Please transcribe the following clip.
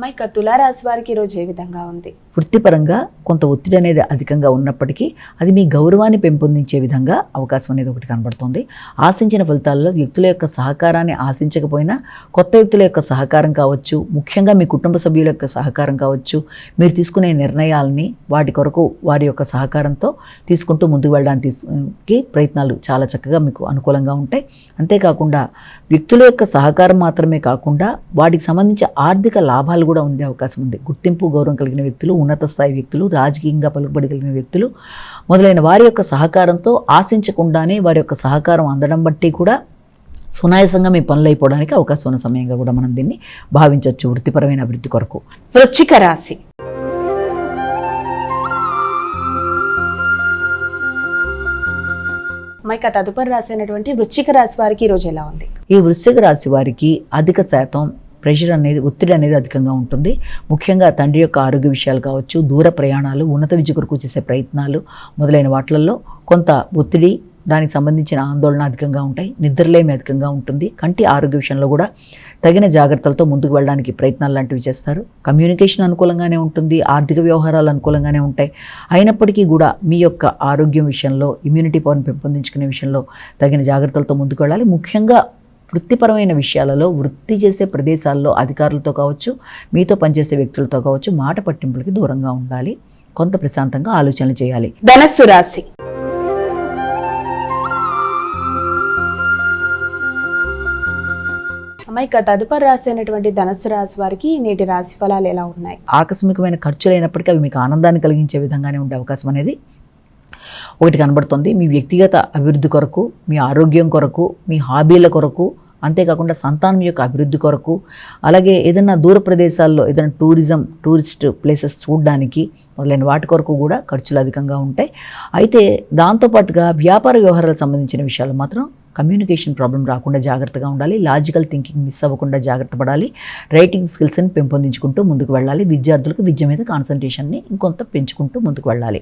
అమ్మాయి తులారాశి వారికి ఈరోజు ఏ విధంగా ఉంది? వృత్తిపరంగా కొంత ఒత్తిడి అనేది అధికంగా ఉన్నప్పటికీ అది మీ గౌరవాన్ని పెంపొందించే విధంగా అవకాశం అనేది ఒకటి కనబడుతుంది. ఆశించిన ఫలితాల్లో వ్యక్తుల యొక్క సహకారాన్ని ఆశించకపోయినా కొత్త వ్యక్తుల యొక్క సహకారం కావచ్చు, ముఖ్యంగా మీ కుటుంబ సభ్యుల యొక్క సహకారం కావచ్చు, మీరు తీసుకునే నిర్ణయాలని వాటి కొరకు వారి యొక్క సహకారంతో తీసుకుంటూ ముందుకు వెళ్ళడానికి ప్రయత్నాలు చాలా చక్కగా మీకు అనుకూలంగా ఉంటాయి. అంతేకాకుండా వ్యక్తుల యొక్క సహకారం మాత్రమే కాకుండా వాటికి సంబంధించి ఆర్థిక లాభాలు కూడా ఉండే అవకాశం ఉంది. గుర్తింపు గౌరవం కలిగిన వ్యక్తులు, ఉన్నత స్థాయి వ్యక్తులు, రాజకీయంగా పలుకుబడి కలిగిన వ్యక్తులు మొదలైన వారి యొక్క సహకారంతో ఆశించకుండానే వారి యొక్క సహకారం అందడం బట్టి కూడా సునాయాసంగా మీ పనులు అయిపోవడానికి అవకాశం ఉన్న సమయంగా కూడా మనం దీన్ని భావించవచ్చు వృత్తిపరమైన అభివృద్ధి కొరకు. వృశ్చిక రాశి. మైక తదుపరి రాశి అయినటువంటి వృశ్చిక రాశి వారికి ఈరోజు ఎలా ఉంది? ఈ వృశ్చిక రాశి వారికి అధిక శాతం ప్రెషర్ అనేది, ఒత్తిడి అనేది అధికంగా ఉంటుంది. ముఖ్యంగా తండ్రి యొక్క ఆరోగ్య విషయాలు కావచ్చు, దూర ప్రయాణాలు, ఉన్నత విద్య కొరకు చేసే ప్రయత్నాలు మొదలైన వాటిల్లో కొంత ఒత్తిడి, దానికి సంబంధించిన ఆందోళన అధికంగా ఉంటాయి. నిద్రలేమి అధికంగా ఉంటుంది. కంటి ఆరోగ్య విషయంలో కూడా తగిన జాగ్రత్తలతో ముందుకు వెళ్ళడానికి ప్రయత్నాలు లాంటివి చేస్తారు. కమ్యూనికేషన్ అనుకూలంగానే ఉంటుంది. ఆర్థిక వ్యవహారాలు అనుకూలంగానే ఉంటాయి. అయినప్పటికీ కూడా మీ యొక్క ఆరోగ్యం విషయంలో, ఇమ్యూనిటీ పవర్ని పెంపొందించుకునే విషయంలో తగిన జాగ్రత్తలతో ముందుకు వెళ్ళాలి. ముఖ్యంగా వృత్తిపరమైన విషయాలలో, వృత్తి చేసే ప్రదేశాల్లో అధికారులతో కావచ్చు, మీతో పనిచేసే వ్యక్తులతో కావచ్చు మాట పట్టింపులకి దూరంగా ఉండాలి. కొంత ప్రశాంతంగా ఆలోచనలు చేయాలి. ధనస్సు రాశి. అమ్మాయి తదుపరి రాశి అయినటువంటి ధనస్సు రాశి వారికి నేటి రాశి ఫలాలు ఎలా ఉన్నాయి? ఆకస్మికమైన ఖర్చులు అయినప్పటికీ అవి మీకు ఆనందాన్ని కలిగించే విధంగానే ఉండే అవకాశం అనేది ఒకటి కనబడుతుంది. మీ వ్యక్తిగత అభివృద్ధి కొరకు, మీ ఆరోగ్యం కొరకు, మీ హాబీల కొరకు, అంతేకాకుండా సంతానం యొక్క అభివృద్ధి కొరకు, అలాగే ఏదైనా దూర ప్రదేశాల్లో ఏదైనా టూరిస్ట్ ప్లేసెస్ చూడడానికి మొదలైన వాటి కొరకు కూడా ఖర్చులు అధికంగా ఉంటాయి. అయితే దాంతోపాటుగా వ్యాపార వ్యవహారాలకు సంబంధించిన విషయాలు మాత్రం కమ్యూనికేషన్ ప్రాబ్లం రాకుండా జాగ్రత్తగా ఉండాలి. లాజికల్ థింకింగ్ మిస్ అవ్వకుండా జాగ్రత్త పడాలి. రైటింగ్ స్కిల్స్ని పెంపొందించుకుంటూ ముందుకు వెళ్ళాలి. విద్యార్థులకు విద్య మీద కాన్సన్ట్రేషన్ని ఇంకొంత పెంచుకుంటూ ముందుకు వెళ్ళాలి.